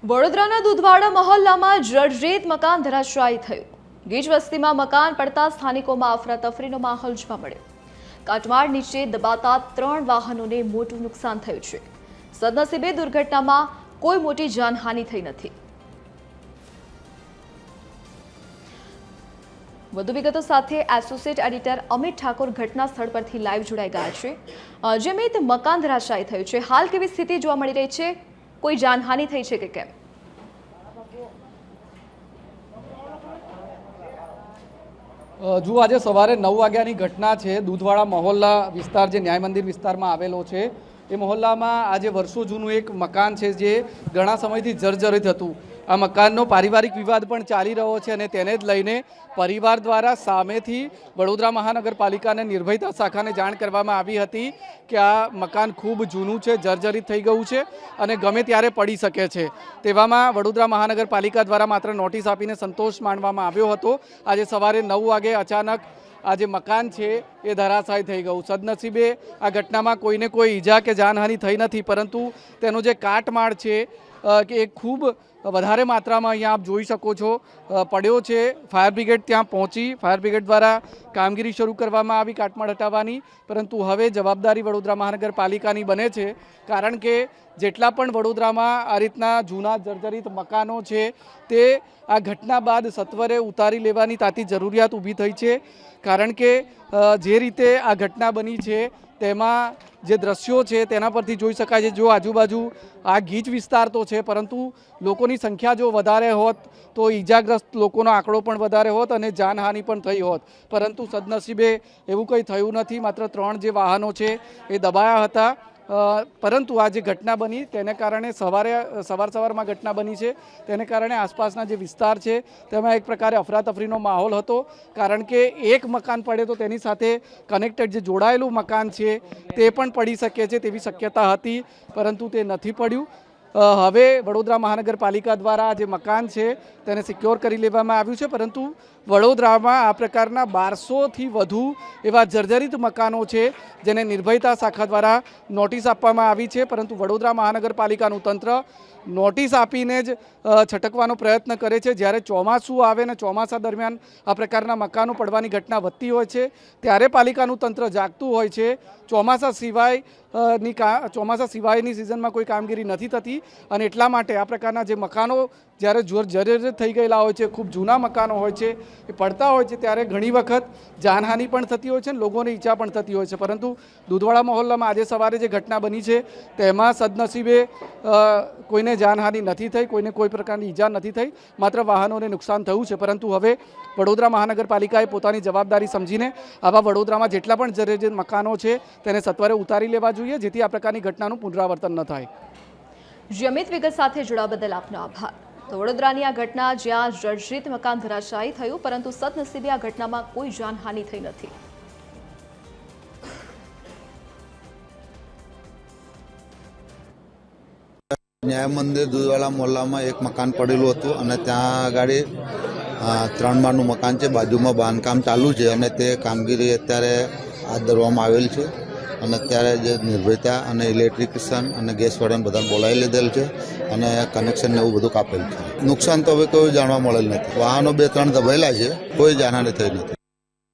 વડોદરાના દુધવાડા મહોલ્લામાં જર્જરિત મકાન ધરાશાયી થયું। ગીચ વસ્તીમાં મકાન પડતા સ્થાનિકોમાં અફરાતફરીનો માહોલ જોવા મળ્યો। કાટમાળ નીચે દબાતા 3 વાહનોને મોટું નુકસાન થયું છે। સદનસીબે દુર્ઘટનામાં કોઈ મોટી જાનહાનિ થઈ નથી। વધુ વિગતો સાથે એસોસિએટ એડિટર અમિત ઠાકોર ઘટના સ્થળ પરથી લાઈવ જોડાઈ ગયા છે। જેમિત, મકાન ધરાશાયી થયું છે, હાલ કેવી સ્થિતિ જોવા મળી રહી છે? કોઈ જાનહાનિ થઈ છે કે કેમ? જો આજે સવારે 9 વાગ્યાની ઘટના છે। દૂધવાડા મહોલ્લા વિસ્તાર જે ન્યાય મંદિર વિસ્તારમાં આવેલો છે, એ મહોલ્લામાં આજે વર્ષો જૂનું એક મકાન છે જે ઘણા સમયથી જર્જરિત હતું। આ મકાનનો પારિવારિક વિવાદ પણ ચાલી રહ્યો છે અને તેને જ લઈને પરિવાર દ્વારા સામેથી વડોદરા મહાનગરપાલિકાને નિર્ભયતા શાખાને જાણ કરવામાં આવી હતી કે આ મકાન ખૂબ જૂનું છે, જર્જરિત થઈ ગયું છે અને ગમે ત્યારે પડી શકે છે। તેવામાં વડોદરા મહાનગરપાલિકા દ્વારા માત્ર નોટિસ આપીને સંતોષ માનવામાં આવ્યો હતો। આજે સવારે 9 વાગે અચાનક આ જે મકાન છે એ ધરાશાયી થઈ ગયું। સદનસીબે આ ઘટનામાં કોઈને કોઈ ઈજા કે જાનહાનિ થઈ નથી, પરંતુ તેનો જે કાટમાળ છે કે એ ખૂબ વધારે માત્રામાં અહીંયા આપ જોઈ શકો છો પડ્યો છે। ફાયર બ્રિગેડ ત્યાં પહોંચી, ફાયર બ્રિગેડ દ્વારા કામગીરી શરૂ કરવામાં આવી કાટમાળ હટાવવાની, પરંતુ હવે જવાબદારી વડોદરા મહાનગરપાલિકાની બને છે, કારણ કે જેટલા પણ વડોદરામાં આ રીતના જૂના જર્જરિત મકાનો છે તે આ ઘટના બાદ સત્વરે ઉતારી લેવાની તાતી જરૂરિયાત ઊભી થઈ છે। કારણ કે જે રીતે આ ઘટના બની છે તેમાં જે દ્રશ્યો છે તેના પરથી જોઈ શકાય છે, જો આજુબાજુ આ ગીચ વિસ્તાર તો છે, પરંતુ લોકોની સંખ્યા જો વધારે હોત તો ઈજાગ્રસ્ત લોકોનો આંકડો પણ વધારે હોત અને જાનહાનિ પણ થઈ હોત, પરંતુ સદનસીબે એવું કંઈ થયું નથી। માત્ર 3 જે વાહનો છે એ દબાયા હતા, પરંતુ આ જે ઘટના બની તેને કારણે સવારમાં ઘટના બની છે, તેને કારણે આસપાસના જે વિસ્તાર છે તેમાં એક પ્રકારે અફરાતફરીનો માહોલ હતો, કારણ કે એક મકાન પડે તો તેની સાથે કનેક્ટેડ જે જોડાયેલું મકાન છે તે પણ પડી શકે છે તેવી શક્યતા હતી, પરંતુ તે નથી પડ્યું। હવે વડોદરા મહાનગરપાલિકા દ્વારા જે મકાન છે તેને સિક્યોર કરી લેવામાં આવ્યું છે, પરંતુ વડોદરામાં આ પ્રકારના 1200થી વધુ એવા જર્જરિત મકાનો છે જેને નિર્ભયતા શાખા દ્વારા નોટિસ આપવામાં આવી છે, પરંતુ વડોદરા મહાનગરપાલિકાનું તંત્ર નોટિસ આપીને જ છટકવાનો પ્રયત્ન કરે છે। જ્યારે ચોમાસું આવે ને ચોમાસા દરમિયાન આ પ્રકારના મકાનો પડવાની ઘટના વધતી હોય છે ત્યારે પાલિકાનું તંત્ર જાગતું હોય છે। ચોમાસા સિવાયની સિઝનમાં કોઈ કામગીરી નથી થતી અને એટલા માટે આ પ્રકારના જે મકાનો જ્યારે જર્જરિત થઈ ગયેલા હોય છે, ખૂબ જૂના મકાનો હોય છે, એ પડતા હોય છે ત્યારે ઘણી વખત જાનહાનિ પણ થતી હોય છે અને લોકોને ઈજા પણ થતી હોય છે। પરંતુ દૂધવાડા મહોલ્લામાં આજે સવારે જે ઘટના બની છે તેમાં સદનસીબે કોઈને જાનહાનિ નથી થઈ, કોઈને કોઈ પ્રકારની ઈજા નથી થઈ, માત્ર વાહનોને નુકસાન થયું છે। પરંતુ હવે વડોદરા મહાનગરપાલિકાએ પોતાની જવાબદારી સમજીને આવા વડોદરામાં જેટલા પણ જર્જરિત મકાનો છે તેને સત્વરે ઉતારી લેવા જોઈએ, જેથી આ પ્રકારની ઘટનાનું પુનરાવર્તન ન થાય। જમિત, વિગત સાથે જોડાવા બદલ આપનો આભાર। તો વડોદરાની આ ઘટના જ્યાં જર્જરિત મકાન ધરાશાયી થયું, પરંતુ સદનસીબે આ ઘટનામાં કોઈ જાનહાનિ થઈ નથી। ન્યાય મંદિર દૂધવાડા મોહલ્લામાં એક મકાન પડેલું હતું અને ત્યાં આગળ 3 માળનું મકાન છે, બાજુમાં બાંધકામ ચાલુ છે અને તે કામગીરી અત્યારે હાથ ધરવામાં આવેલ છે અને અત્યારે જે નિર્ભયતા અને ઇલેક્ટ્રિશિયન અને ગેસવાળાને બધાને બોલાવી લીધેલ છે અને કનેક્શન ને એવું બધું કાપેલ છે। નુકસાન તો હવે કોઈ જાણવા મળેલ નથી। વાહનો 2-3 દબાયેલા છે, કોઈ જાનહાનિ થઈ નથી।